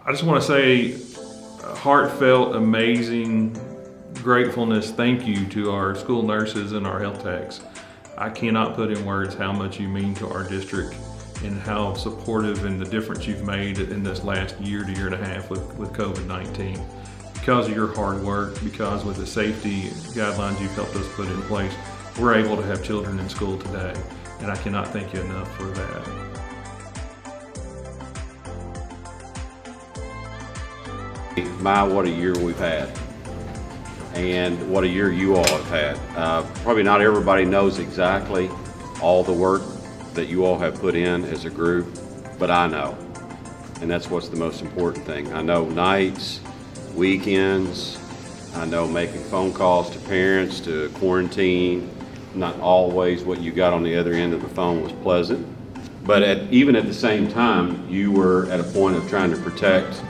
I just want to say heartfelt, amazing gratefulness, thank you to our school nurses and our health techs. I cannot put in words how much you mean to our district and how supportive and the difference you've made in this last year to year and a half with COVID-19. Because of your hard work, because with the safety guidelines you've helped us put in place, we're able to have children in school today. And I cannot thank you enough for that. My, what a year we've had, and what a year you all have had. Probably not everybody knows exactly all the work that you all have put in as a group, but I know, and that's what's the most important thing. I know nights, weekends, I know making phone calls to parents, to quarantine. Not always what you got on the other end of the phone was pleasant, but even at the same time, you were at a point of trying to protect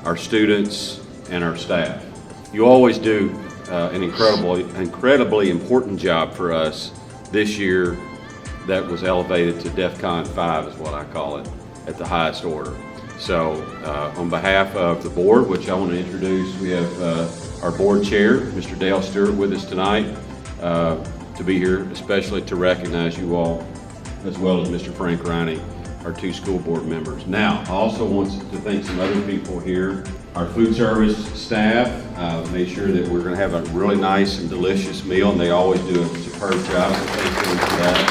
our students and our staff. You always do an incredibly important job for us this year that was elevated to DEFCON 5 is what I call it, at the highest order. So on behalf of the board, which I want to introduce, we have our board chair, Mr. Dale Stewart, with us tonight to be here, especially to recognize you all, as well as Mr. Frank Riney, our two school board members. Now, I also want to thank some other people here. Our food service staff made sure that we're going to have a really nice and delicious meal, and they always do a superb job, so thank them for that.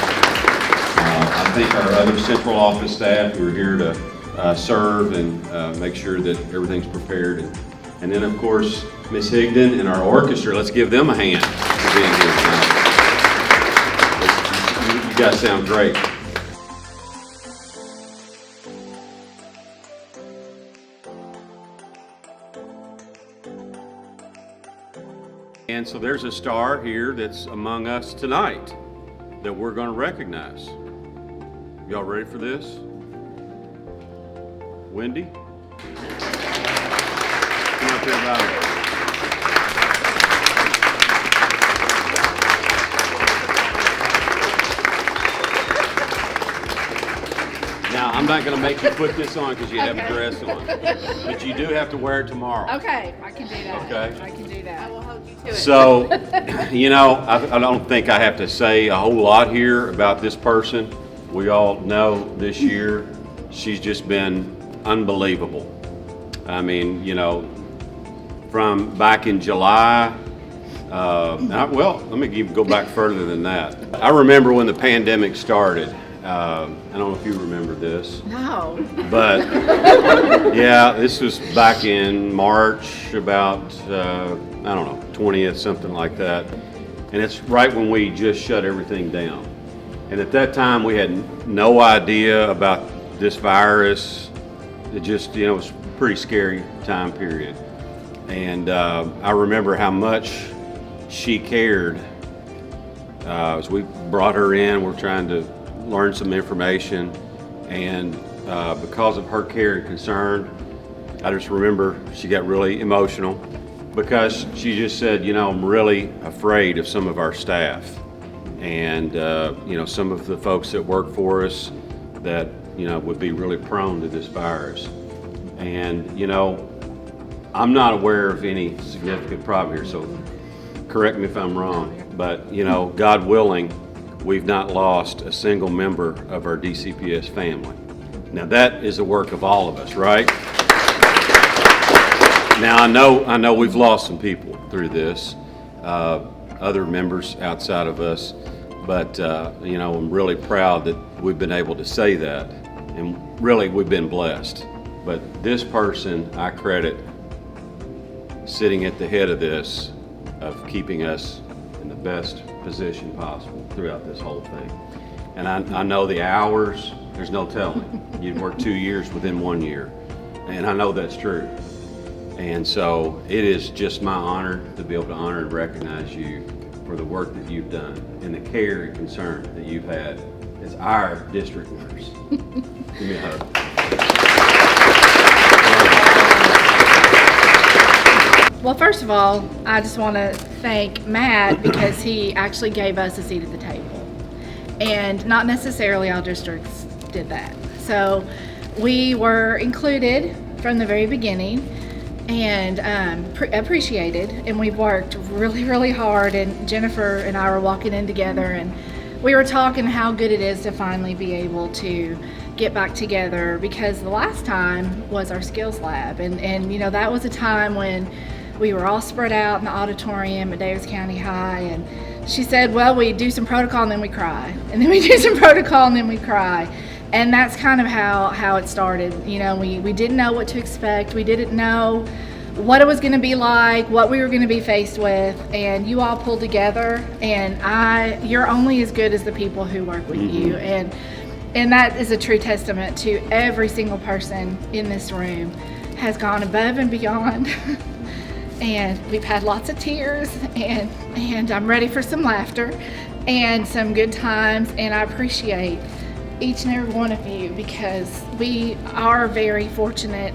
I thank our other central office staff who are here to serve and make sure that everything's prepared. And then, of course, Ms. Higdon and our orchestra, let's give them a hand for being here tonight. You guys sound great. And so there's a star here that's among us tonight that we're going to recognize. Y'all ready for this? Wendi? Come up here about it. Now, I'm not going to make you put this on because you have a dress on, but you do have to wear it tomorrow. Okay, I can do that. Okay. I can do that. I will hold you to it. So, you know, I don't think I have to say a whole lot here about this person. We all know this year she's just been unbelievable. I mean, you know, from back in July, well, let me go back further than that. I remember when the pandemic started. I don't know if you remember this. No. But yeah, this was back in March, about, I don't know, 20th, something like that. And it's right when we just shut everything down. And at that time, we had no idea about this virus. It just, you know, it was a pretty scary time period. And I remember how much she cared. As we brought her in, we're trying to learn some information, and because of her care and concern, I just remember she got really emotional because she just said, you know, I'm really afraid of some of our staff and you know, some of the folks that work for us that, you know, would be really prone to this virus. And you know, I'm not aware of any significant problem here, so correct me if I'm wrong, but you know, God willing, we've not lost a single member of our DCPS family. Now that is a work of all of us, right? Now I know we've lost some people through this, other members outside of us, but you know, I'm really proud that we've been able to say that, and really we've been blessed. But this person, I credit sitting at the head of this, of keeping us in the best position possible throughout this whole thing. And I know the hours, there's no telling. You'd work 2 years within 1 year. And I know that's true. And so it is just my honor to be able to honor and recognize you for the work that you've done and the care and concern that you've had as our district nurse. Give me a hug. Well, first of all, I just want to thank Matt because he actually gave us a seat at the table. And not necessarily all districts did that. So we were included from the very beginning, and appreciated. And we've worked really, really hard. And Jennifer and I were walking in together, and we were talking how good it is to finally be able to get back together, because the last time was our skills lab, and you know, that was a time when we were all spread out in the auditorium at Davis County High, and she said, well, we do some protocol and then we cry, and then we do some protocol and then we cry. And that's kind of how it started. You know, we didn't know what to expect. We didn't know what it was going to be like, what we were going to be faced with, and you all pulled together, and you're only as good as the people who work with you. And that is a true testament to every single person in this room has gone above and beyond. And we've had lots of tears, and I'm ready for some laughter and some good times, and I appreciate each and every one of you, because we are very fortunate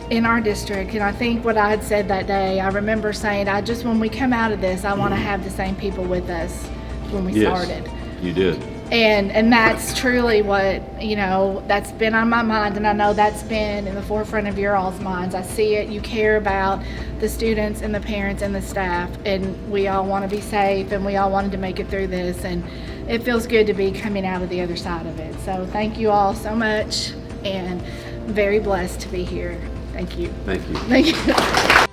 in our district. And I think what I had said that day, I remember saying, when we come out of this, I want to have the same people with us when we started. You did. And that's truly what, you know, that's been on my mind, and I know that's been in the forefront of your all's minds. I see it. You care about the students and the parents and the staff, and we all want to be safe, and we all wanted to make it through this, and it feels good to be coming out of the other side of it. So thank you all so much, and I'm very blessed to be here. Thank you. Thank you. Thank you.